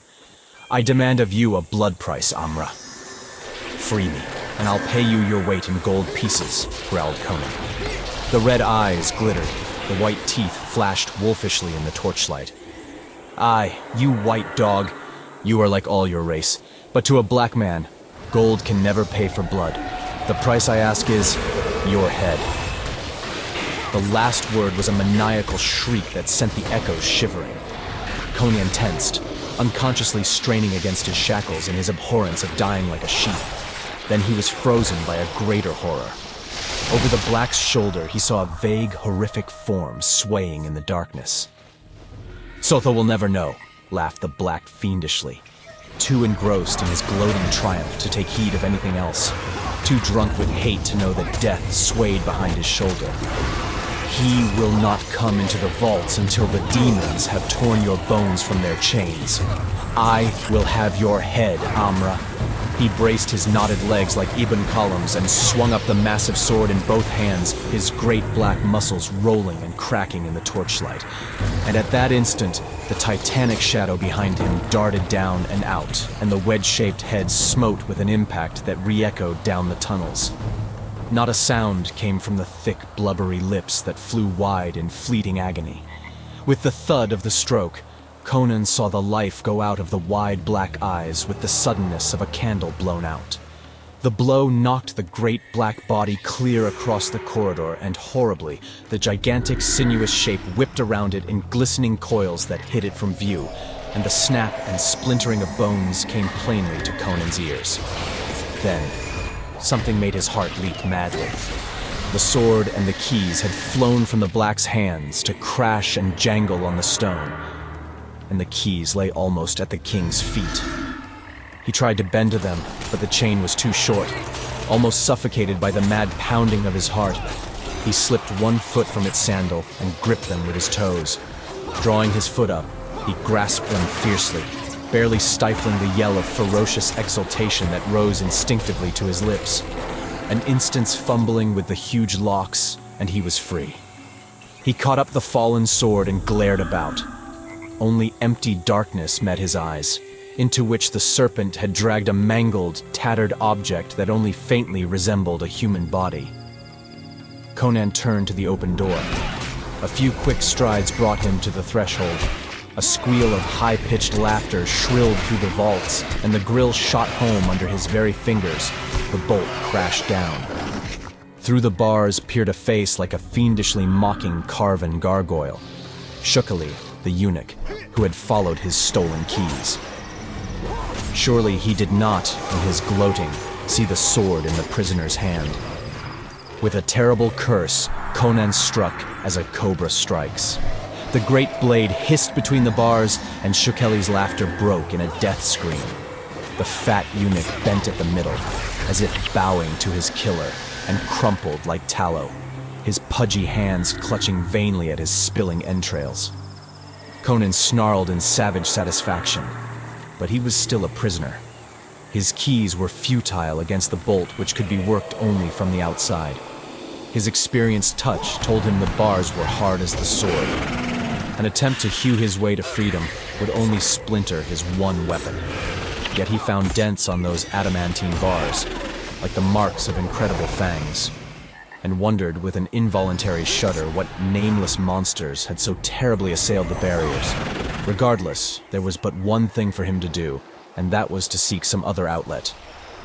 I demand of you a blood price, Amra. Free me, and I'll pay you your weight in gold pieces, growled Conan. The red eyes glittered, the white teeth flashed wolfishly in the torchlight. Aye, you white dog, you are like all your race, but to a black man, gold can never pay for blood. The price I ask is your head. The last word was a maniacal shriek that sent the echoes shivering. Conan tensed, unconsciously straining against his shackles in his abhorrence of dying like a sheep. Then he was frozen by a greater horror. Over the black's shoulder, he saw a vague, horrific form swaying in the darkness. Sotha will never know, laughed the black fiendishly, too engrossed in his gloating triumph to take heed of anything else, too drunk with hate to know that death swayed behind his shoulder. He will not come into the vaults until the demons have torn your bones from their chains. I will have your head, Amra. He braced his knotted legs like ebon columns and swung up the massive sword in both hands, his great black muscles rolling and cracking in the torchlight. And at that instant, the titanic shadow behind him darted down and out, and the wedge-shaped head smote with an impact that re-echoed down the tunnels. Not a sound came from the thick, blubbery lips that flew wide in fleeting agony. With the thud of the stroke, Conan saw the life go out of the wide black eyes with the suddenness of a candle blown out. The blow knocked the great black body clear across the corridor, and horribly, the gigantic sinuous shape whipped around it in glistening coils that hid it from view, and the snap and splintering of bones came plainly to Conan's ears. Then, something made his heart leap madly. The sword and the keys had flown from the black's hands to crash and jangle on the stone, and the keys lay almost at the king's feet. He tried to bend to them, but the chain was too short. Almost suffocated by the mad pounding of his heart, he slipped one foot from its sandal and gripped them with his toes. Drawing his foot up, he grasped them fiercely, barely stifling the yell of ferocious exultation that rose instinctively to his lips. An instant's fumbling with the huge locks, and he was free. He caught up the fallen sword and glared about. Only empty darkness met his eyes, into which the serpent had dragged a mangled, tattered object that only faintly resembled a human body. Conan turned to the open door. A few quick strides brought him to the threshold. A squeal of high-pitched laughter shrilled through the vaults, and the grill shot home under his very fingers. The bolt crashed down. Through the bars peered a face like a fiendishly mocking carven gargoyle. Shukeli, the eunuch, who had followed his stolen keys. Surely he did not, in his gloating, see the sword in the prisoner's hand. With a terrible curse, Conan struck as a cobra strikes. The great blade hissed between the bars, and Shukeli's laughter broke in a death scream. The fat eunuch bent at the middle, as if bowing to his killer, and crumpled like tallow, his pudgy hands clutching vainly at his spilling entrails. Conan snarled in savage satisfaction, but he was still a prisoner. His keys were futile against the bolt which could be worked only from the outside. His experienced touch told him the bars were hard as the sword. An attempt to hew his way to freedom would only splinter his one weapon. Yet he found dents on those adamantine bars, like the marks of incredible fangs, and wondered with an involuntary shudder what nameless monsters had so terribly assailed the barriers. Regardless, there was but one thing for him to do, and that was to seek some other outlet.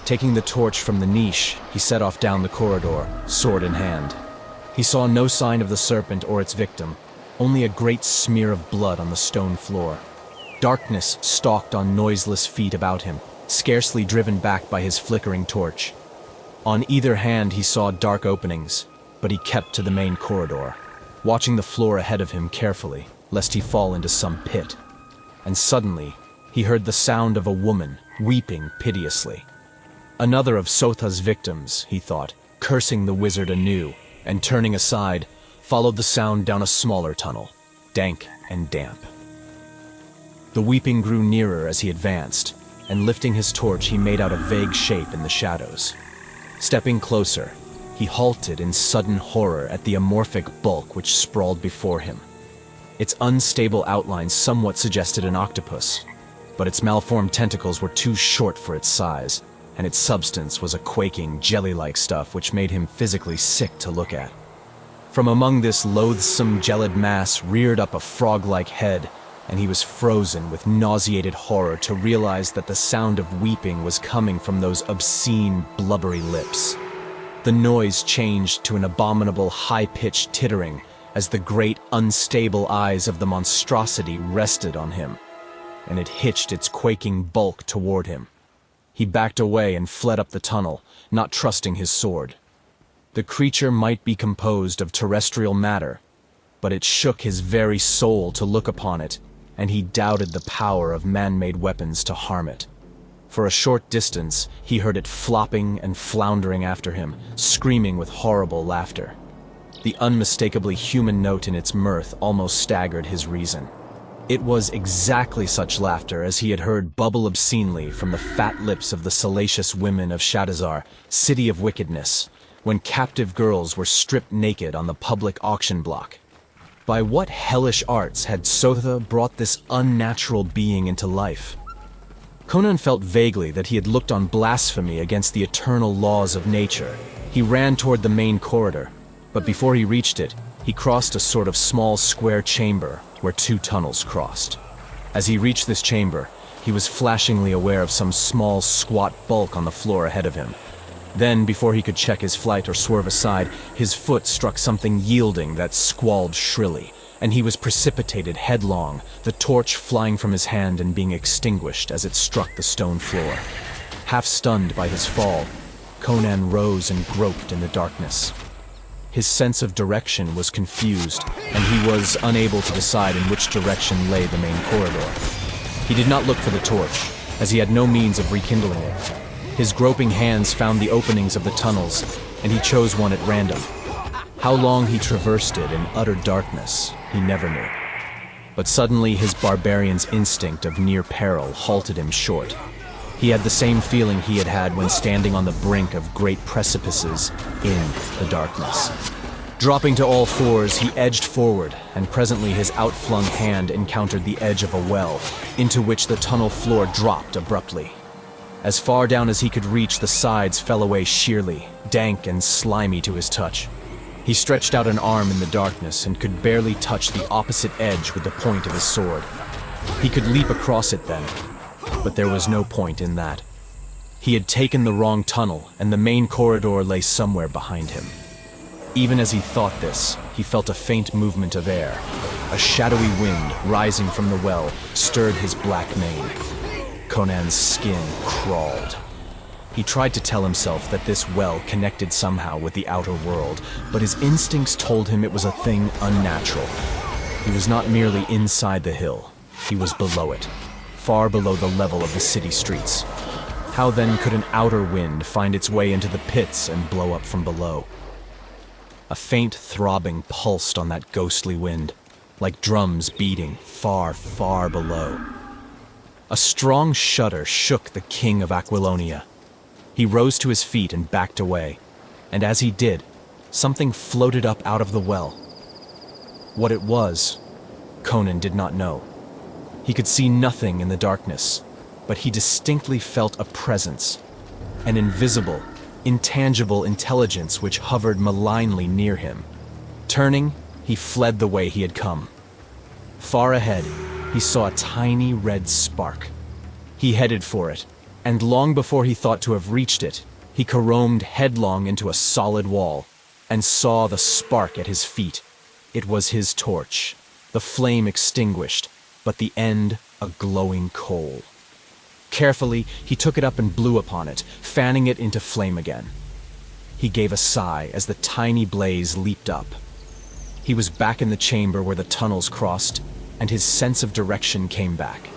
Taking the torch from the niche, he set off down the corridor, sword in hand. He saw no sign of the serpent or its victim, only a great smear of blood on the stone floor. Darkness stalked on noiseless feet about him, scarcely driven back by his flickering torch. On either hand he saw dark openings, but he kept to the main corridor, watching the floor ahead of him carefully, lest he fall into some pit. And suddenly, he heard the sound of a woman weeping piteously. Another of Sotha's victims, he thought, cursing the wizard anew, and turning aside, followed the sound down a smaller tunnel, dank and damp. The weeping grew nearer as he advanced, and lifting his torch he made out a vague shape in the shadows. Stepping closer, he halted in sudden horror at the amorphic bulk which sprawled before him. Its unstable outlines somewhat suggested an octopus, but its malformed tentacles were too short for its size, and its substance was a quaking, jelly-like stuff which made him physically sick to look at. From among this loathsome, gelid mass reared up a frog-like head, and he was frozen with nauseated horror to realize that the sound of weeping was coming from those obscene, blubbery lips. The noise changed to an abominable, high-pitched tittering as the great, unstable eyes of the monstrosity rested on him, and it hitched its quaking bulk toward him. He backed away and fled up the tunnel, not trusting his sword. The creature might be composed of terrestrial matter, but it shook his very soul to look upon it, and he doubted the power of man-made weapons to harm it. For a short distance, he heard it flopping and floundering after him, screaming with horrible laughter. The unmistakably human note in its mirth almost staggered his reason. It was exactly such laughter as he had heard bubble obscenely from the fat lips of the salacious women of Shadizar, city of wickedness, when captive girls were stripped naked on the public auction block. By what hellish arts had Sotha brought this unnatural being into life? Conan felt vaguely that he had looked on blasphemy against the eternal laws of nature. He ran toward the main corridor, but before he reached it, he crossed a sort of small square chamber where two tunnels crossed. As he reached this chamber, he was flashingly aware of some small, squat bulk on the floor ahead of him. Then, before he could check his flight or swerve aside, his foot struck something yielding that squalled shrilly, and he was precipitated headlong, the torch flying from his hand and being extinguished as it struck the stone floor. Half stunned by his fall, Conan rose and groped in the darkness. His sense of direction was confused, and he was unable to decide in which direction lay the main corridor. He did not look for the torch, as he had no means of rekindling it. His groping hands found the openings of the tunnels, and he chose one at random. How long he traversed it in utter darkness, he never knew. But suddenly his barbarian's instinct of near peril halted him short. He had the same feeling he had had when standing on the brink of great precipices in the darkness. Dropping to all fours, he edged forward, and presently his outflung hand encountered the edge of a well, into which the tunnel floor dropped abruptly. As far down as he could reach, the sides fell away sheerly, dank and slimy to his touch. He stretched out an arm in the darkness and could barely touch the opposite edge with the point of his sword. He could leap across it then, but there was no point in that. He had taken the wrong tunnel, and the main corridor lay somewhere behind him. Even as he thought this, he felt a faint movement of air. A shadowy wind, rising from the well, stirred his black mane. Conan's skin crawled. He tried to tell himself that this well connected somehow with the outer world, but his instincts told him it was a thing unnatural. He was not merely inside the hill, he was below it, far below the level of the city streets. How then could an outer wind find its way into the pits and blow up from below? A faint throbbing pulsed on that ghostly wind, like drums beating far, far below. A strong shudder shook the king of Aquilonia. He rose to his feet and backed away, and as he did, something floated up out of the well. What it was, Conan did not know. He could see nothing in the darkness, but he distinctly felt a presence, an invisible, intangible intelligence which hovered malignly near him. Turning, he fled the way he had come. Far ahead, he saw a tiny red spark. He headed for it, and long before he thought to have reached it, he caromed headlong into a solid wall, and saw the spark at his feet. It was his torch, the flame extinguished, but the end a glowing coal. Carefully, he took it up and blew upon it, fanning it into flame again. He gave a sigh as the tiny blaze leaped up. He was back in the chamber where the tunnels crossed, and his sense of direction came back.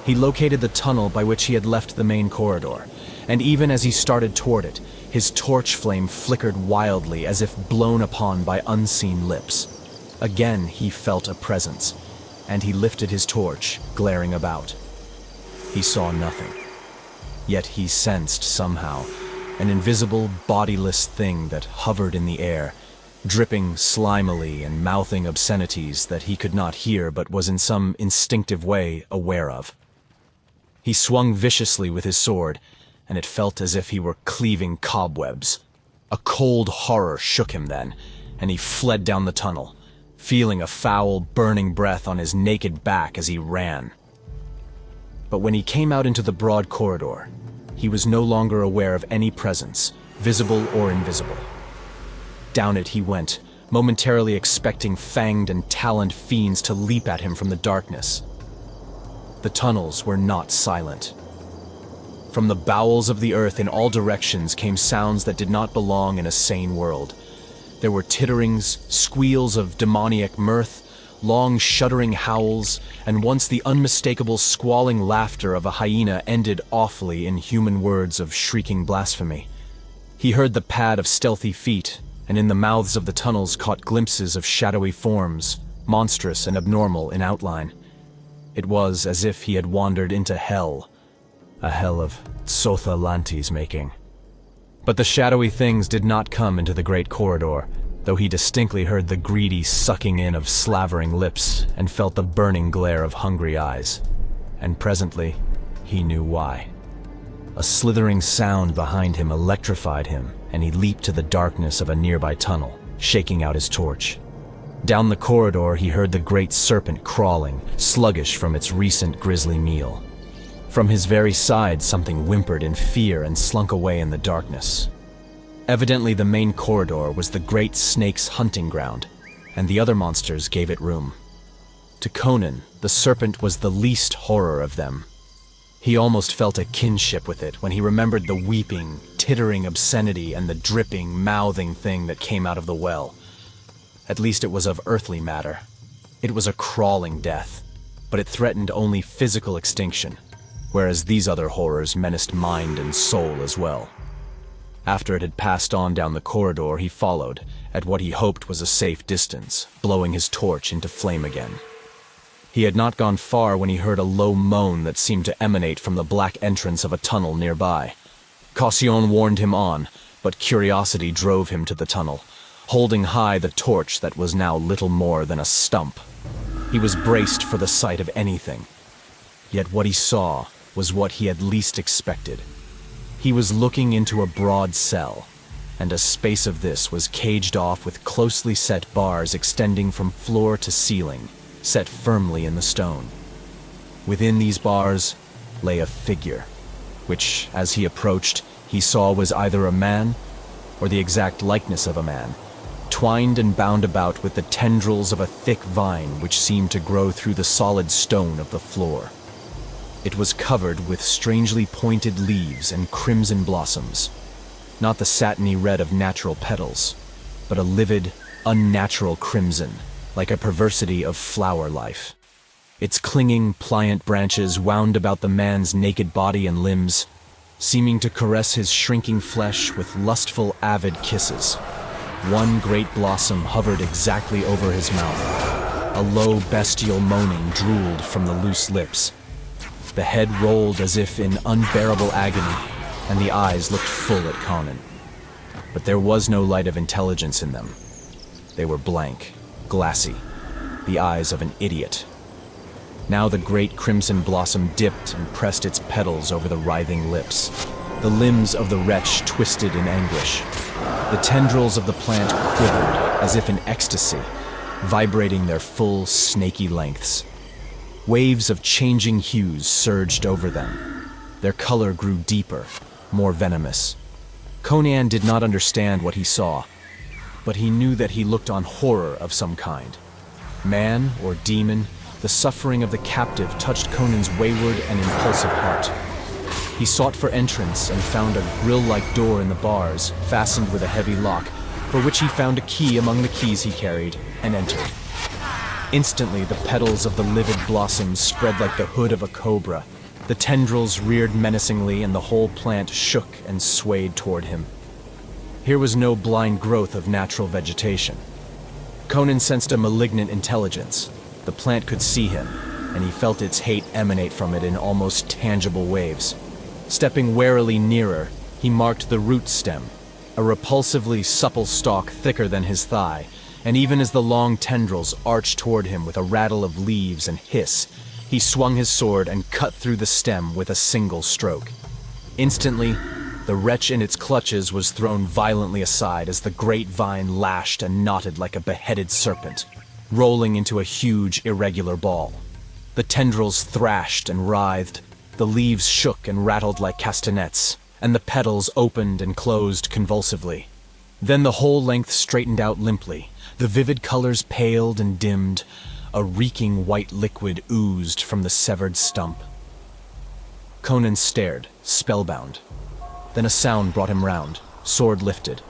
He located the tunnel by which he had left the main corridor, and even as he started toward it, his torch flame flickered wildly as if blown upon by unseen lips. Again he felt a presence, and he lifted his torch, glaring about. He saw nothing. Yet he sensed, somehow, an invisible, bodiless thing that hovered in the air, dripping slimily and mouthing obscenities that he could not hear but was in some instinctive way aware of. He swung viciously with his sword, and it felt as if he were cleaving cobwebs. A cold horror shook him then, and he fled down the tunnel, feeling a foul, burning breath on his naked back as he ran. But when he came out into the broad corridor, he was no longer aware of any presence, visible or invisible. Down it he went, momentarily expecting fanged and taloned fiends to leap at him from the darkness. The tunnels were not silent. From the bowels of the earth in all directions came sounds that did not belong in a sane world. There were titterings, squeals of demoniac mirth, long shuddering howls, and once the unmistakable squalling laughter of a hyena ended awfully in human words of shrieking blasphemy. He heard the pad of stealthy feet, and in the mouths of the tunnels caught glimpses of shadowy forms, monstrous and abnormal in outline. It was as if he had wandered into hell, a hell of Tsotha Lanti's making. But the shadowy things did not come into the great corridor, though he distinctly heard the greedy sucking in of slavering lips and felt the burning glare of hungry eyes. And presently, he knew why. A slithering sound behind him electrified him, and he leaped to the darkness of a nearby tunnel, shaking out his torch. Down the corridor, he heard the great serpent crawling, sluggish from its recent grisly meal. From his very side, something whimpered in fear and slunk away in the darkness. Evidently, the main corridor was the great snake's hunting ground, and the other monsters gave it room. To Conan, the serpent was the least horror of them. He almost felt a kinship with it when he remembered the weeping, tittering obscenity and the dripping, mouthing thing that came out of the well. At least it was of earthly matter. It was a crawling death, but it threatened only physical extinction, whereas these other horrors menaced mind and soul as well. After it had passed on down the corridor, he followed, at what he hoped was a safe distance, blowing his torch into flame again. He had not gone far when he heard a low moan that seemed to emanate from the black entrance of a tunnel nearby. Caution warned him on, but curiosity drove him to the tunnel, holding high the torch that was now little more than a stump. He was braced for the sight of anything. Yet what he saw was what he had least expected. He was looking into a broad cell, and a space of this was caged off with closely set bars extending from floor to ceiling, set firmly in the stone. Within these bars lay a figure, which, as he approached, he saw was either a man or the exact likeness of a man, twined and bound about with the tendrils of a thick vine which seemed to grow through the solid stone of the floor. It was covered with strangely pointed leaves and crimson blossoms, not the satiny red of natural petals, but a livid, unnatural crimson, like a perversity of flower life. Its clinging, pliant branches wound about the man's naked body and limbs, seeming to caress his shrinking flesh with lustful, avid kisses. One great blossom hovered exactly over his mouth. A low, bestial moaning drooled from the loose lips. The head rolled as if in unbearable agony, and the eyes looked full at Conan. But there was no light of intelligence in them. They were blank, glassy. the eyes of an idiot. Now the great crimson blossom dipped and pressed its petals over the writhing lips. The limbs of the wretch twisted in anguish. The tendrils of the plant quivered as if in ecstasy, vibrating their full, snaky lengths. Waves of changing hues surged over them. Their color grew deeper, more venomous. Conan did not understand what he saw, but he knew that he looked on horror of some kind. Man or demon, the suffering of the captive touched Conan's wayward and impulsive heart. He sought for entrance and found a grill-like door in the bars, fastened with a heavy lock, for which he found a key among the keys he carried, and entered. Instantly, the petals of the livid blossoms spread like the hood of a cobra. The tendrils reared menacingly, and the whole plant shook and swayed toward him. Here was no blind growth of natural vegetation. Conan sensed a malignant intelligence. The plant could see him, and he felt its hate emanate from it in almost tangible waves. Stepping warily nearer, he marked the root stem, a repulsively supple stalk thicker than his thigh, and even as the long tendrils arched toward him with a rattle of leaves and hiss, he swung his sword and cut through the stem with a single stroke. Instantly, the wretch in its clutches was thrown violently aside as the great vine lashed and knotted like a beheaded serpent, rolling into a huge, irregular ball. The tendrils thrashed and writhed, the leaves shook and rattled like castanets, and the petals opened and closed convulsively. Then the whole length straightened out limply. The vivid colors paled and dimmed. A reeking white liquid oozed from the severed stump. Conan stared, spellbound. Then a sound brought him round, sword lifted.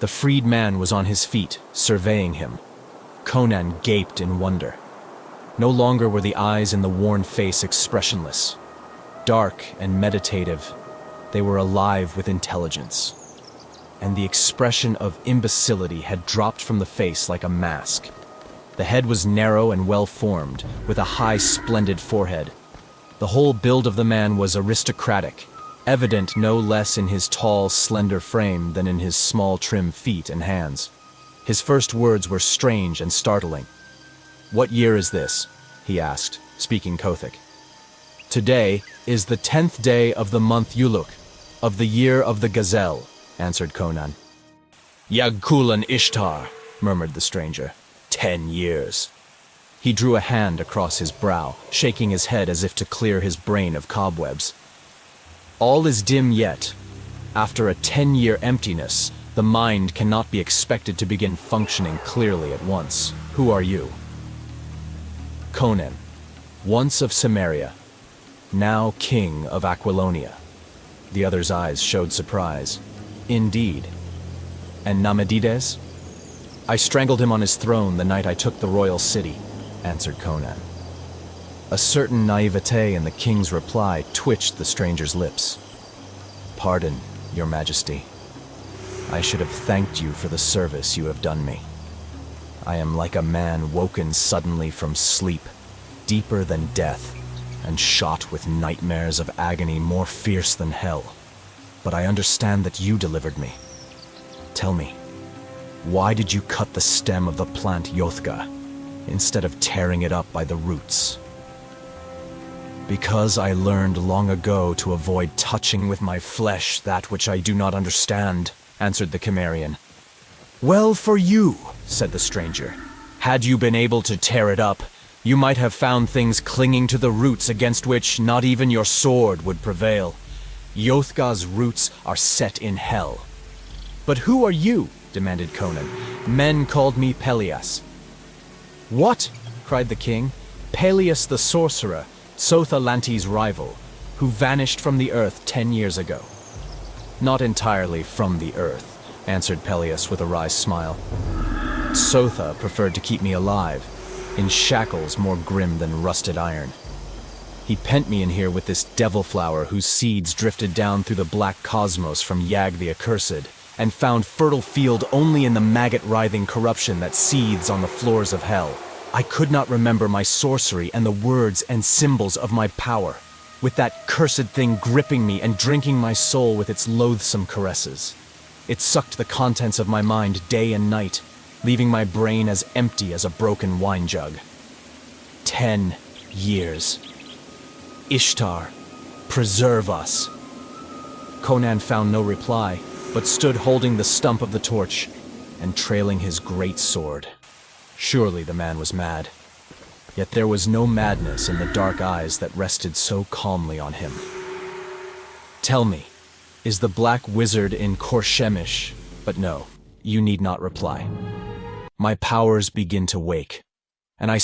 The freed man was on his feet, surveying him. Conan gaped in wonder. No longer were the eyes in the worn face expressionless. Dark and meditative, they were alive with intelligence. And the expression of imbecility had dropped from the face like a mask. The head was narrow and well-formed, with a high, splendid forehead. The whole build of the man was aristocratic, evident no less in his tall, slender frame than in his small, trim feet and hands. His first words were strange and startling. "What year is this?" he asked, speaking Kothic. "Today is the 10th day of the month Yuluk, of the year of the gazelle," answered Conan. "Yagkulan Ishtar," murmured the stranger. 10 years. He drew a hand across his brow, shaking his head as if to clear his brain of cobwebs. "All is dim yet. After a 10-year emptiness, the mind cannot be expected to begin functioning clearly at once. Who are you?" "Conan, once of Samaria, now king of Aquilonia." The other's eyes showed surprise. "Indeed. And Namidides?" "I strangled him on his throne the night I took the royal city," answered Conan. A certain naivete in the king's reply twitched the stranger's lips. "Pardon, your majesty. I should have thanked you for the service you have done me. I am like a man woken suddenly from sleep, deeper than death, and shot with nightmares of agony more fierce than hell. But I understand that you delivered me. Tell me, why did you cut the stem of the plant Yothga, instead of tearing it up by the roots?" "Because I learned long ago to avoid touching with my flesh that which I do not understand," answered the Cimmerian. "Well for you," said the stranger. "Had you been able to tear it up, you might have found things clinging to the roots against which not even your sword would prevail. Yothga's roots are set in hell." "But who are you?" demanded Conan. "Men called me Pelias." "What?" cried the king. "Pelias the sorcerer, Tsotha-Lanti's rival, who vanished from the earth 10 years ago." "Not entirely from the earth," answered Pelias with a wry smile. "Tsotha preferred to keep me alive, in shackles more grim than rusted iron. He pent me in here with this devil flower whose seeds drifted down through the black cosmos from Yag the Accursed, and found fertile field only in the maggot-writhing corruption that seethes on the floors of hell. I could not remember my sorcery and the words and symbols of my power, with that cursed thing gripping me and drinking my soul with its loathsome caresses. It sucked the contents of my mind day and night, leaving my brain as empty as a broken wine jug. 10 years. Ishtar, preserve us. Conan found no reply, but stood holding the stump of the torch and trailing his great sword. Surely the man was mad. Yet there was no madness in the dark eyes that rested so calmly on him. Tell me, is the Black Wizard in Korshemish? But no, you need not reply. My powers begin to wake, and I